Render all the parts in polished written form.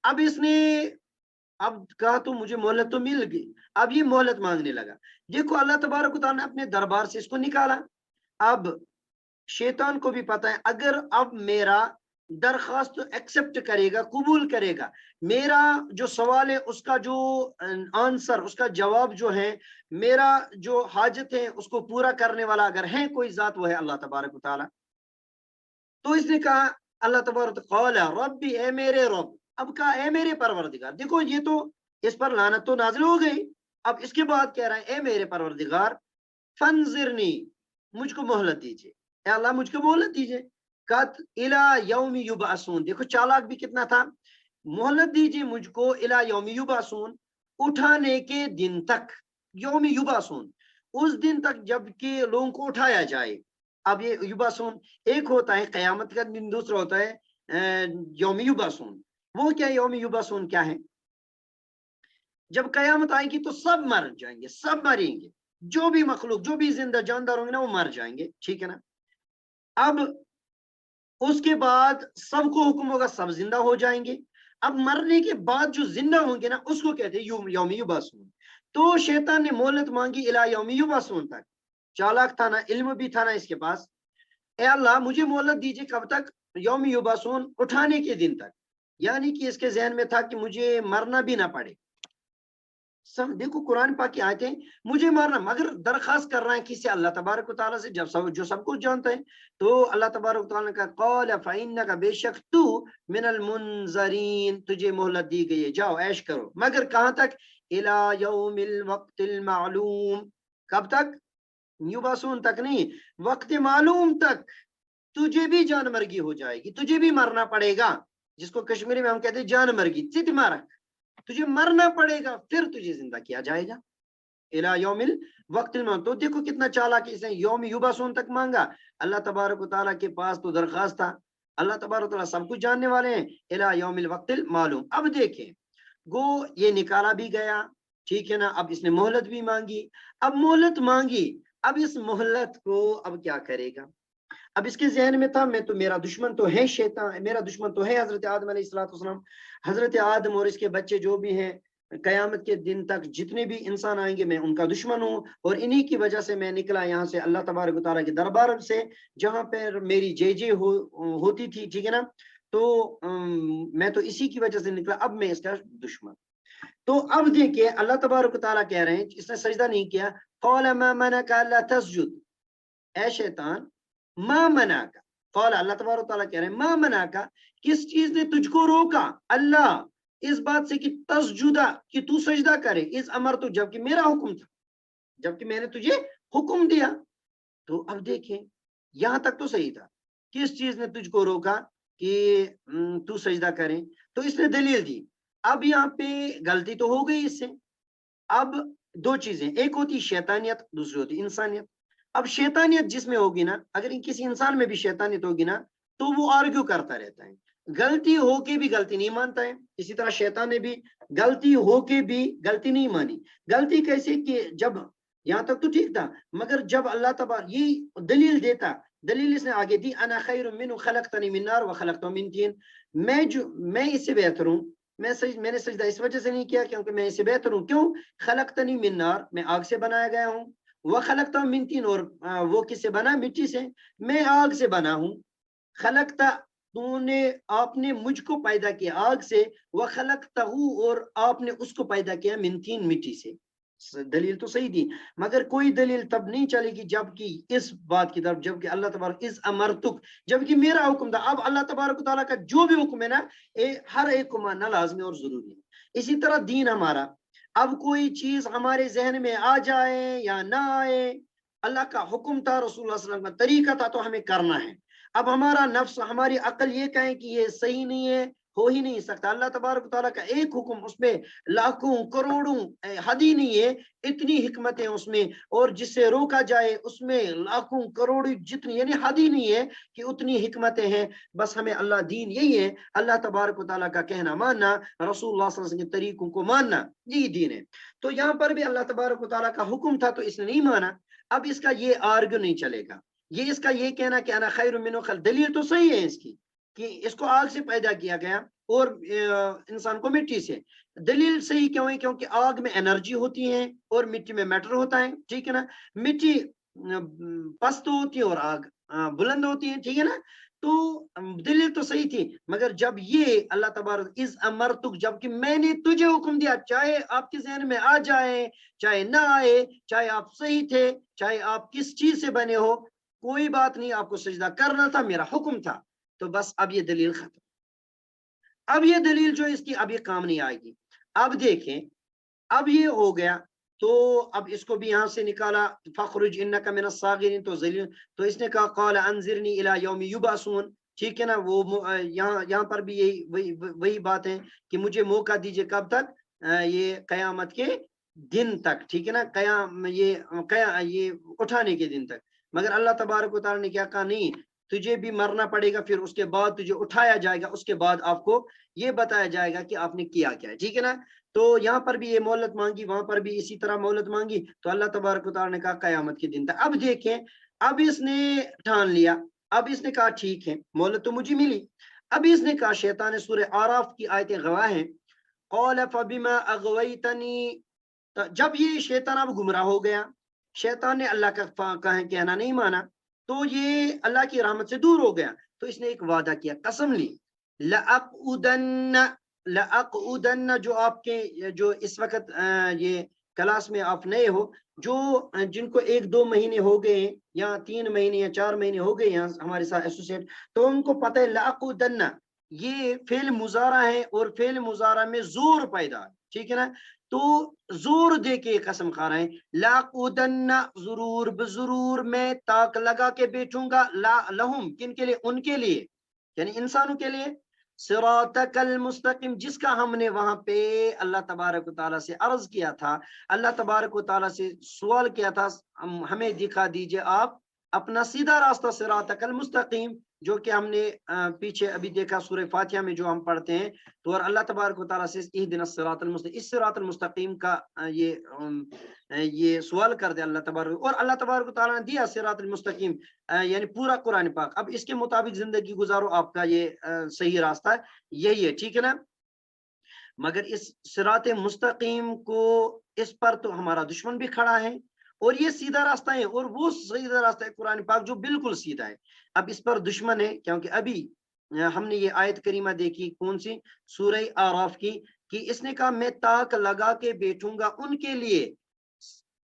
अब इसने अब कहा तो मुझे मोहलत तो मिल गई, अब ये मोहलत मांगने लगा। देखो अल्लाह तबारक व तआला ने अपने दरबार से इसको निकाला। अब शैतान को भी पता है अगर अब मेरा दरखास्त एक्सेप्ट करेगा, कबूल करेगा, मेरा जो सवाल है उसका जो आंसर, उसका जवाब जो है, मेरा जो हाजत है उसको पूरा करने वाला अगर है कोई जात, वो है अल्लाह तबारक व तआला। तो इसने कहा अल्लाह तबारक क़ाल रब्बी, ए मेरे रब। अब कहा ए मेरे परवरदिगार। देखो ये तो इस पर लानत तो नाजिल हो गई। अब इसके बाद कह रहा है ए मेरे परवरदिगार फंजिरनी, मुझको मोहलत दीजिए, ए अल्लाह मुझको मोहलत दीजिए। कत इला यौम युबअसून, देखो चालाक भी कितना था। मोहलत दीजिए मुझको इला यौम युबअसून, उठाने के दिन तक। यौम युबअसून, उस दिन तक जबकि लोगों को उठाया जाए। अब ये युबअसून एक होता है कयामत का दिन, दूसरा होता है यौम युबअसून। वो क्या यौम युबअसून क्या है? जब कयामत आएगी तो सब मर जाएंगे, सब मरेंगे, जो भी मखलूक, जो भी जिंदा जानदार होंगे ना, वो मर जाएंगे, ठीक है ना। अब उसके बाद सबको हुक्म होगा, सब जिंदा हो जाएंगे। अब मरने के बाद जो जिंदा होंगे ना, उसको कहते हैं यौम युबअसून। तो शैतान ने मोहलत मांगी इला यौम युबअसून तक। चालाक था ना, इल्म भी था ना इसके पास। ए अल्लाह मुझे मोहलत दीजिए, कब तक? यौम युबअसून, उठाने के दिन तक। यानी कि इसके जहन में था कि मुझे मरना भी ना पड़े। सब देखो कुरान पाक की आयतें, मुझे मारना, मगर दरखास्त कर रहा है किसी अल्लाह तबारक व तआला से, जब सब जो सब कुछ जानते हैं। तो अल्लाह तबारक व तआला ने कहा क़ाल फ़इन्नका, बेशक तू मिनल मुनज़रीन, तुझे मोहलत दी गई है, जाओ ऐश करो, मगर कहां तक? इला यौमिल वक्तिल मालूम, कब तक? युबसून तक नहीं, वक्त मालूम तक। तुझे भी जान मर्गी हो जाएगी, तुझे भी मरना पड़ेगा, जिसको कश्मीरी में हम कहते हैं जान मर्गी, चित मारक। तुझे मरना पड़ेगा, फिर तुझे जिंदा किया जाएगा। इला यौमिल वक्तिल मालूम। तो देखो कितना चालाक इसने यौम युबसून तक मांगा। अल्लाह तबारक व तआला के पास तो दरखास्त था, अल्लाह तबारक व तआला सब कुछ जानने वाले हैं। इला यौमिल वक्तिल मालूम। अब देखें, गो ये निकाला भी गया, ठीक है ना। अब इसने मोहलत भी मांगी। अब मोहलत मांगी, अब इस मोहलत को अब क्या करेगा? अब इसके जहन में था, मैं तो, मेरा दुश्मन तो है शैतान, मेरा दुश्मन तो है हजरत आदम अलैहिस्सलाम। हजरत आदम और इसके बच्चे जो भी हैं, कयामत के दिन तक जितने भी इंसान आएंगे, मैं उनका दुश्मन हूँ। और इन्हीं की वजह से मैं निकला यहाँ से अल्लाह तबारक व तआला के दरबार से, जहाँ पर मेरी जे होती थी, ठीक है ना। तो मैं तो इसी की वजह से निकला, अब मैं इसका दुश्मन। तो अब देखिए अल्लाह तबारक व तआला कह रहे हैं, इसने सजदा नहीं किया। क़ाल मा मनका अल्ला तस्जुद, ए शैतान, मा मना का। कौल, अल्लाह तबारक तआला कह रहे हैं मा मना का, किस चीज ने तुझको रोका? अल्लाह इस बात से कि तसजुदा, कि तू सजदा करे, इस अमर तो, जबकि मेरा हुक्म था, जबकि मैंने तुझे हुक्म दिया। तो अब देखें, यहां तक तो सही था, किस चीज ने तुझको रोका कि तू सजदा करे? तो इसने दलील दी। अब यहाँ पे गलती तो हो गई इससे। अब दो चीजें, एक होती शैतानियत, दूसरी होती इंसानियत। अब शैतानियत जिसमें होगी ना, अगर किसी इंसान में भी शैतानियत होगी ना, तो वो आर्ग्यू करता रहता है, गलती होके भी गलती नहीं मानता है। इसी तरह शैतान ने भी गलती होके भी गलती नहीं मानी। गलती कैसे? कि जब, यहां तक तो ठीक था, मगर जब अल्लाह तबार ये दलील देता, दलील इसने आगे दी, अना खैरुम मिन्हु खलक़तनी मिन नार व खलक़तहु मिन तीन, मैं इससे बेहतर हूँ। मैंने सजदा इस वजह से नहीं किया क्योंकि मैं इससे बेहतर हूँ। क्यों? खलक़तनी मिन नार, मैं आग से बनाया गया हूँ, वह खलकता मिन तीन, और वो किससे बना? मिट्टी से। मैं आग से बना हूं। खलकता, तूने, आपने मुझको पैदा किया आग से, वह खलकता हूं, और आपने उसको पैदा किया मिन तीन, मिट्टी से। दलील तो सही दी, मगर कोई दलील तब नहीं चलेगी जबकि इस बात की तरफ, जबकि अल्लाह तबारक इस अमरतुक, जबकि मेरा हुक्म था। अब अल्लाह तबारक तआला का जो भी हुक्म है ना, हर एक को मानना लाजमी और जरूरी है। इसी तरह दीन हमारा, अब कोई चीज हमारे जहन में आ जाए या ना आए, अल्लाह का हुक्म था, रसूलुल्लाह सल्लल्लाहु अलैहि वसल्लम का तरीका था, तो हमें करना है। अब हमारा नफ्स, हमारी अकल ये कहे कि ये सही नहीं है, हो ही नहीं सकता। अल्लाह तबारक तआला का एक हुक्म, उसमें लाखों करोड़ों हद ही नहीं है, इतनी हिकमतें उसमें, और जिससे रोका जाए उसमें लाखों करोड़ों, जितनी, यानी हद ही नहीं है कि उतनी हिकमतें हैं। बस हमें अल्लाह, दीन यही है, अल्लाह तबारक तआला का कहना मानना, रसूलुल्लाह सल्लल्लाहु अलैहि वसल्लम के तरीकों को मानना, यही दीन है। तो यहाँ पर भी अल्लाह तबारक तआला का हुक्म था, तो इसने नहीं माना। अब इसका ये आर्ग्यू नहीं चलेगा, इसका ये कहना कि अना खैरुम मिन्हु खल, दलील तो सही है इसकी कि इसको आग से पैदा किया गया, اور انسان کو مٹی سے. دلیل صحیح کیوں ہے؟ کیونکہ آگ میں انرجی ہوتی ہے اور مٹی میں میٹر ہوتا ہے. ٹھیک ہے نا. مٹی پست ہوتی ہے اور آگ بلند ہوتی ہے. ٹھیک ہے نا. تو دلیل تو صحیح تھی، مگر جب یہ اللہ تبارک از امرتک، جب کہ میں نے تجھے حکم دیا، چاہے آپ کے ذہن میں آ جائے چاہے نہ آئے، چاہے آپ صحیح تھے چاہے آپ کس چیز سے بنے ہو، کوئی بات نہیں، آپ کو سجدہ کرنا تھا، میرا حکم تھا. تو بس اب یہ دلیل ختم. اب یہ دلیل جو اس کی اب یہ کام نہیں آئے گی. اب دیکھیں، اب یہ ہو گیا تو اب اس کو بھی یہاں سے نکالا، فخرج انک من الصاغرین، تو ذلیل. تو اس نے کہا قال انذرنی الی یوم یبعثون. ٹھیک ہے نا. وہ یہاں پر بھی یہی وہی بات ہے کہ مجھے موقع دیجئے کب تک؟ یہ قیامت کے دن تک. ٹھیک ہے نا. یہ اٹھانے کے دن تک. مگر اللہ تبارک و تعالی نے کیا کہا؟ نہیں، تجھے بھی مرنا پڑے گا، پھر اس کے بعد تجھے اٹھایا جائے گا، اس کے بعد آپ کو یہ بتایا جائے گا کہ آپ نے کیا کیا ہے. ٹھیک ہے نا. تو یہاں پر بھی یہ مہلت مانگی، وہاں پر بھی اسی طرح مہلت مانگی. تو اللہ تبارک و تعالی نے کہا قیامت کے دن تک. اب دیکھیں، اب اس نے ٹھان لیا، اب اس نے کہا ٹھیک ہے مہلت تو مجھے ملی. اب اس نے کہا، شیطان سورہ آراف کی آیتیں گواہ ہیں، قال فبما اغویتنی. جب یہ شیطان اب گمراہ ہو گیا، شیطان نے اللہ کا کہنا نہیں مانا، تو یہ اللہ کی رحمت سے دور ہو گیا. تو اس نے ایک وعدہ کیا، قسم لی، لَأَقْعُدَنَّ. جو آپ کے جو اس وقت یہ کلاس میں آپ نئے ہو، جو جن کو 1-2 مہینے ہو گئے یا 3 مہینے یا 4 مہینے ہو گئے یہاں ہمارے ساتھ ایسوسیٹ، تو ان کو پتہ ہے لَأَقْعُدَنَّ یہ فعل مضارع ہے، اور فعل مضارع میں زور پیدا. ٹھیک ہے نا. تو زور دے کے قسم کھا رہے ہیں، لَأَقْعُدَنَّ ضرور بضرور میں تاک لگا کے بیٹھوں گا، لہم کن کے لیے؟ ان کے لیے، یعنی انسانوں کے لیے، صراطک المستقیم، جس کا ہم نے وہاں پہ اللہ تبارک و تعالیٰ سے عرض کیا تھا، اللہ تبارک و تعالیٰ سے سوال کیا تھا، ہمیں دکھا دیجئے آپ اپنا سیدھا راستہ، صراطک المستقیم، جو کہ ہم نے پیچھے ابھی دیکھا سورہ فاتحہ میں جو ہم پڑھتے ہیں. تو اور اللہ تبارک و تعالیٰ سے اہدنا الصراط المستقیم، اس صراط المستقیم کا یہ سوال کر دے اللہ تبارک، اور اللہ تبارک و تعالیٰ نے دیا صراط المستقیم، یعنی پورا قرآن پاک. اب اس کے مطابق زندگی گزارو، آپ کا یہ صحیح راستہ یہی ہے. ٹھیک ہے نا. مگر اس صراط مستقیم کو، اس پر تو ہمارا دشمن بھی کھڑا ہے، اور یہ سیدھا راستہ ہے، اور وہ سیدھا راستہ ہے قرآن پاک جو بالکل سیدھا ہے. اب اس پر دشمن ہے، کیونکہ ابھی ہم نے یہ آیت کریمہ دیکھی، کون سی؟ سورہ آراف کی، کہ اس نے کہا میں تاک لگا کے بیٹھوں گا ان کے لیے،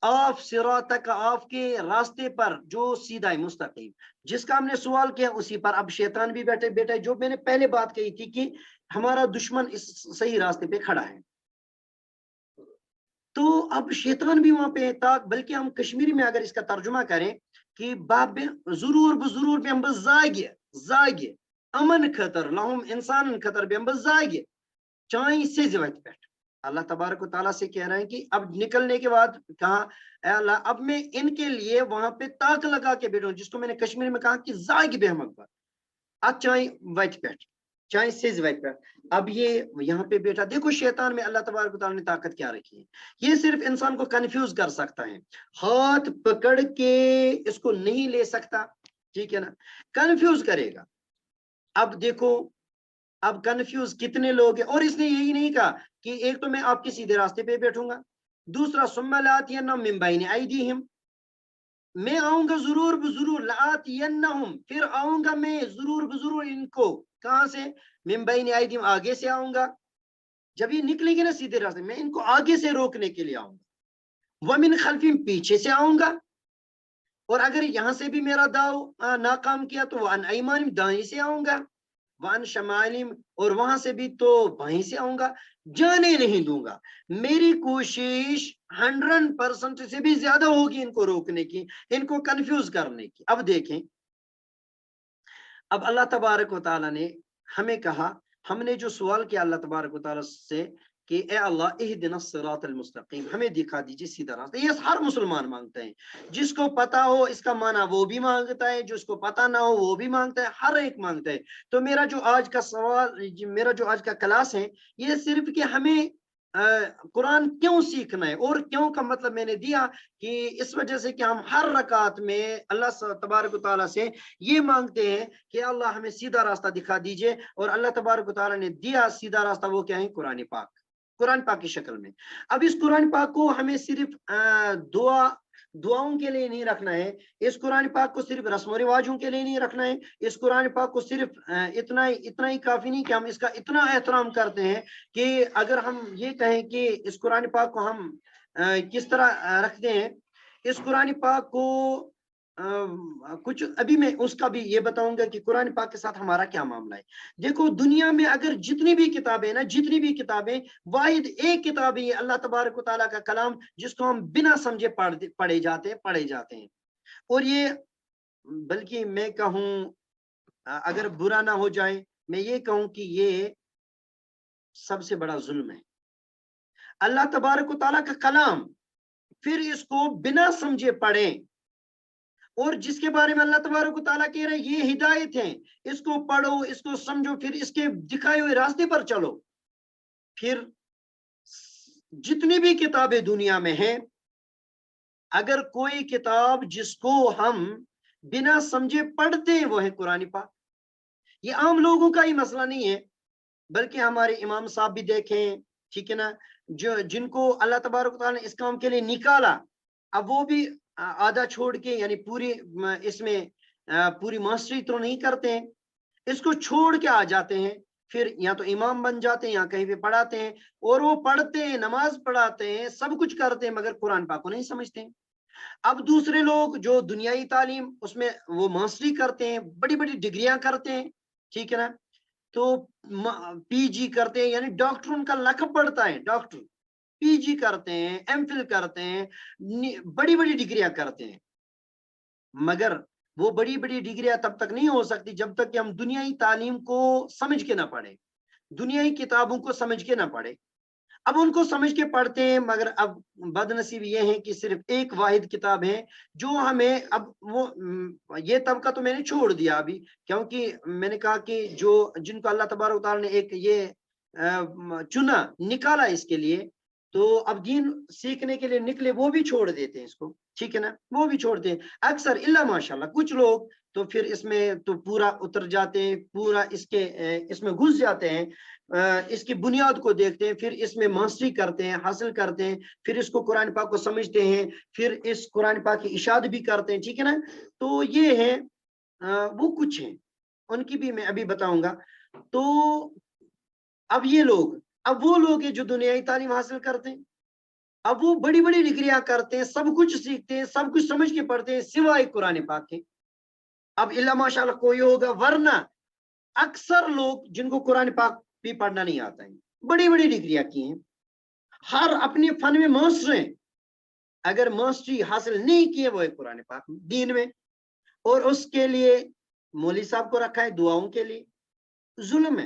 آپ صراطک، آپ کے راستے پر جو سیدھا ہے مستقیم، جس کا ہم نے سوال کیا اسی پر. اب شیطان بھی بیٹھے جو میں نے پہلے بات کہی تھی کہ ہمارا دشمن اس صحیح راستے پہ کھڑا ہے. تو اب شیطان بھی وہاں پہ تاک، بلکہ ہم کشمیری میں اگر اس کا ترجمہ کریں کہ باب ضرور بضرور بے بس زاگے امن خطر لہم انسان خطر بے بس زاگے چائیں سے زوت پیٹ. اللہ تبارک و تعالیٰ سے کہہ رہے ہیں کہ اب نکلنے کے بعد کہا، اے اللہ اب میں ان کے لیے وہاں پہ تاک لگا کے بیٹھوں، جس کو میں نے کشمیری میں کہا کہ زاگ بے پر چائیں وت پیٹ، چائیں سز وت پیٹ. اب یہ یہاں پہ بیٹھا. دیکھو شیطان میں اللہ تبارک و تعالیٰ نے طاقت کیا رکھی ہے، یہ صرف انسان کو کنفیوز کر سکتا ہے، ہاتھ پکڑ کے اس کو نہیں لے سکتا. ٹھیک ہے نا. کنفیوز کرے گا. اب دیکھو، اب کنفیوز کتنے لوگ ہیں. اور اس نے یہی نہیں کہا کہ ایک تو میں آپ کے سیدھے راستے پہ بیٹھوں گا، دوسرا ثم لآتینہم من بین ایدیہم، میں آؤں گا ضرور بضرور، لآتینہم پھر آؤں گا میں ضرور بضرور ان کو، کہاں سے؟ من بین ایدیہم آگے سے آؤں گا. جب یہ نکلیں گے نا سیدھے راستے، میں ان کو آگے سے روکنے کے لیے آؤں گا. ومن خلفہم پیچھے سے آؤں گا، اور اگر یہاں سے بھی میرا داؤ ناکام کیا تو وعن ایمانہم دائیں سے آؤں گا، وان شمالم اور وہاں سے بھی تو بائیں سے آؤں گا. جانے نہیں دوں گا. میری کوشش 100% سے بھی زیادہ ہوگی ان کو روکنے کی، ان کو کنفیوز کرنے کی. اب دیکھیں، اب اللہ تبارک و تعالیٰ نے ہمیں کہا، ہم نے جو سوال کیا اللہ تبارک و تعالیٰ سے کہ اے اللہ اہدنا الصراط المستقیم، ہمیں دکھا دیجیے سیدھا راستہ. یہ ہر مسلمان مانگتا ہے، جس کو پتا ہو اس کا معنی وہ بھی مانگتا ہے، جس کو پتا نہ ہو وہ بھی مانگتا ہے، ہر ایک مانگتا ہے. تو میرا جو آج کا سوال، میرا جو آج کا کلاس ہے، یہ صرف کہ ہمیں कुरान क्यों सीखना है, और क्यों का मतलब मैंने दिया कि इस वजह से कि हम हर रकात में अल्लाह तबारक व तआला से ये मांगते हैं कि अल्लाह हमें सीधा रास्ता दिखा दीजिए, और अल्लाह तबारक व तआला ने दिया सीधा रास्ता, वो क्या है? कुरान पाक, कुरान पाक की शक्ल में। अब इस कुरान पाक को हमें सिर्फ दुआओं के लिए नहीं रखना है, इस कुरान पाक को सिर्फ रस्म रिवाजों के लिए नहीं रखना है, इस कुरान पाक को सिर्फ इतना ही काफी नहीं कि हम इसका इतना एहतराम करते हैं कि अगर हम ये कहें कि इस कुरान पाक को हम किस तरह रखते हैं, इस कुरान पाक को कुछ अभी मैं उसका भी ये बताऊंगा कि कुरान पाक के साथ हमारा क्या मामला है। देखो दुनिया में अगर जितनी भी किताबें ना, जितनी भी किताबें, वाहिद एक किताब है अल्लाह तबारक व तआला का कलाम, जिसको हम बिना समझे पढ़े जाते हैं। और ये, बल्कि मैं कहूँ, अगर बुरा ना हो जाए, मैं ये कहूँ कि ये सबसे बड़ा जुल्म है। अल्लाह तबारक व तआला का कलाम, फिर इसको बिना समझे पढ़ें, और जिसके बारे में अल्लाह तबारक व तआला कह रहे हैं ये हिदायत है, इसको पढ़ो, इसको समझो, फिर इसके दिखाए हुए रास्ते पर चलो। फिर जितनी भी किताबें दुनिया में हैं, अगर कोई किताब जिसको हम बिना समझे पढ़ते हैं वो है कुरान पाक। ये आम लोगों का ही मसला नहीं है, बल्कि हमारे इमाम साहब भी देखें, ठीक है ना, जो जिनको अल्लाह तबारक व तआला ने इस काम के लिए निकाला, अब वो भी आधा छोड़ के, यानी पूरी इसमें पूरी मास्टरी तो नहीं करते हैं, इसको छोड़ के आ जाते हैं, फिर या तो इमाम बन जाते हैं या कहीं पे पढ़ाते हैं, और वो पढ़ते हैं, नमाज पढ़ाते हैं, सब कुछ करते हैं, मगर कुरान पाक को नहीं समझते हैं। अब दूसरे लोग जो दुनियाई तालीम उसमें वो मास्टरी करते हैं, बड़ी बड़ी डिग्रियां करते हैं, ठीक है ना, तो पीजी करते हैं, यानी डॉक्टर उनका लक़ब पड़ता है, डॉक्टर, पीजी करते हैं, एमफिल करते हैं, बड़ी बड़ी डिग्रियां करते हैं, मगर वो बड़ी बड़ी डिग्रियां तब तक नहीं हो सकती जब तक कि हम दुनियाई तालीम को समझ के ना पढ़े, दुनियाई किताबों को समझ के ना पढ़े। अब उनको समझ के पढ़ते हैं, मगर अब बदनसीब ये है कि सिर्फ एक वाहिद किताब है जो हमें, अब वो ये तबका तो मैंने छोड़ दिया अभी, क्योंकि मैंने कहा कि जो जिनको अल्लाह तबारक व तआला ने एक ये चुना, निकाला इसके लिए, तो अब दीन सीखने के लिए निकले, वो भी छोड़ देते हैं इसको, ठीक है ना, वो भी छोड़ते हैं अक्सर, इल्ला माशाल्लाह कुछ लोग तो फिर इसमें तो पूरा उतर जाते हैं, पूरा इसमें घुस जाते हैं, इसकी बुनियाद को देखते हैं, फिर इसमें मास्टरी करते हैं, हासिल करते हैं, फिर इसको कुरान पाक को समझते हैं, फिर इस कुरान पाक की इशाद भी करते हैं, ठीक है ना। तो ये है, वो कुछ हैं, उनकी भी मैं अभी बताऊंगा। तो अब ये लोग, अब वो लोग हैं जो दुनियाई तालीम हासिल करते हैं, अब वो बड़ी बड़ी डिग्रियां करते हैं, सब कुछ सीखते हैं, सब कुछ समझ के पढ़ते हैं, सिवाय कुरान पाक के। अब इल्ला माशाल्लाह कोई होगा, वरना अक्सर लोग जिनको कुरान पाक भी पढ़ना नहीं आता है, बड़ी बड़ी डिग्रियां की हैं, हर अपने फन में मास्टर हैं, अगर मास्टरी हासिल नहीं की है वो है कुरान पाक में, दीन में, और उसके लिए मौलवी साहब को रखा है दुआओं के लिए। जुल्म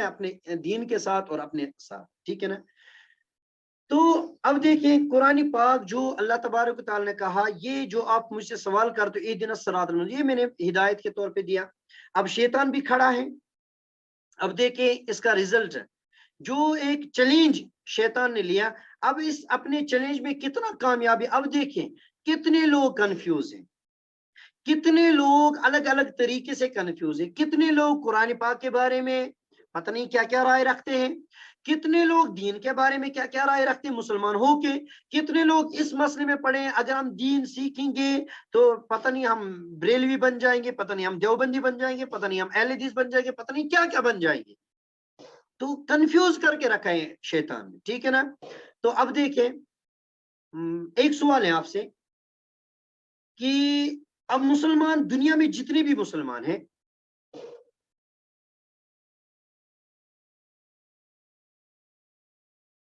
है अपने दीन के साथ और अपने साथ, ठीक है ना। तो अब देखिए कुरान पाक जो अल्लाह तबारक व तआला ने कहा, ये जो आप मुझसे सवाल करते हो इहदिना सिरातल मुस्तकीम, ये मैंने हिदायत के तौर पे दिया। अब शैतान भी खड़ा है, अब देखिए इसका रिजल्ट है, जो एक चैलेंज शैतान ने लिया, अब इस अपने चैलेंज में कितना कामयाबी, अब देखिए कितने लोग कंफ्यूज हैं, कितने लोग अलग अलग तरीके से कंफ्यूज है, कितने लोग कुरान पाक के बारे में पता नहीं क्या क्या राय रखते हैं, कितने लोग दीन के बारे में क्या क्या राय रखते हैं मुसलमान होके, कितने लोग इस मसले में पड़े हैं अगर हम दीन सीखेंगे तो पता नहीं हम बरेलवी बन जाएंगे, पता नहीं हम देवबंदी बन जाएंगे, पता नहीं हम अहले हदीस बन जाएंगे, पता नहीं क्या क्या बन जाएंगे। तो कंफ्यूज करके रखा है शैतान ने, ठीक है ना। तो अब देखें, एक सवाल है आपसे कि अब मुसलमान, दुनिया में जितने भी मुसलमान हैं,